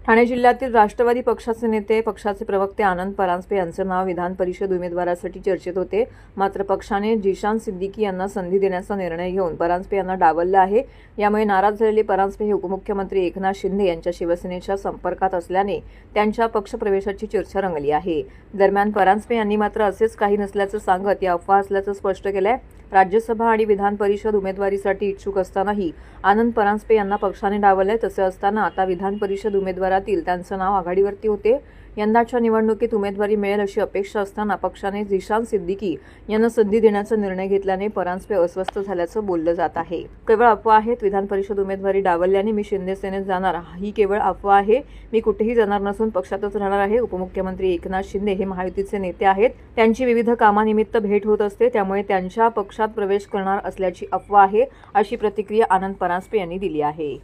ठाणे जिल्ह्यातील राष्ट्रवादी पक्षाचे नेते पक्षाचे प्रवक्ते आनंद परांजपे यांचं नाव विधान परिषद उमेदवारासाठी चर्चेत होते. मात्र पक्षाने जिशान सिद्दीकी यांना संधी देण्याचा निर्णय घेऊन परांजपे यांना डावललं आहे. यामुळे नाराज झालेले परांजपे हे उपमुख्यमंत्री एकनाथ शिंदे यांच्या शिवसेनेच्या संपर्कात असल्याने त्यांच्या पक्षप्रवेशाची चर्चा रंगली आहे. दरम्यान परांजपे यांनी मात्र असेच काही नसल्याचं सांगत या अफवा असल्याचं स्पष्ट केलंय. राज्यसभा आणि विधान परिषद उमेदवारीसाठी इच्छुक असतानाही आनंद परांजपे यांना पक्षाने डावलले. तसे असताना आता विधान परिषद उमेदवारातील त्यांचं नाव आघाडीवरती होते. यंदाच्या निवडणुकीत उमेदवारी मिळेल अशी अपेक्षा असताना पक्षाने जिशान सिद्दीकी यांना संधी देण्याचा निर्णय घेतल्याने परांजपे अस्वस्थ झाल्याचं बोललं जात आहे. केवळ अफवा आहेत. विधान परिषद उमेदवारी डावलल्याने मी शिंदे सेनेत जाणार ही केवळ अफवा आहे. मी कुठेही जाणार नसून पक्षातच राहणार आहे. उपमुख्यमंत्री एकनाथ शिंदे हे महायुतीचे नेते आहेत. त्यांची विविध कामानिमित्त भेट होत असते, त्यामुळे त्यांच्या पक्षात प्रवेश करणार असल्याची अफवा आहे, अशी प्रतिक्रिया आनंद परांजपे यांनी दिली आहे.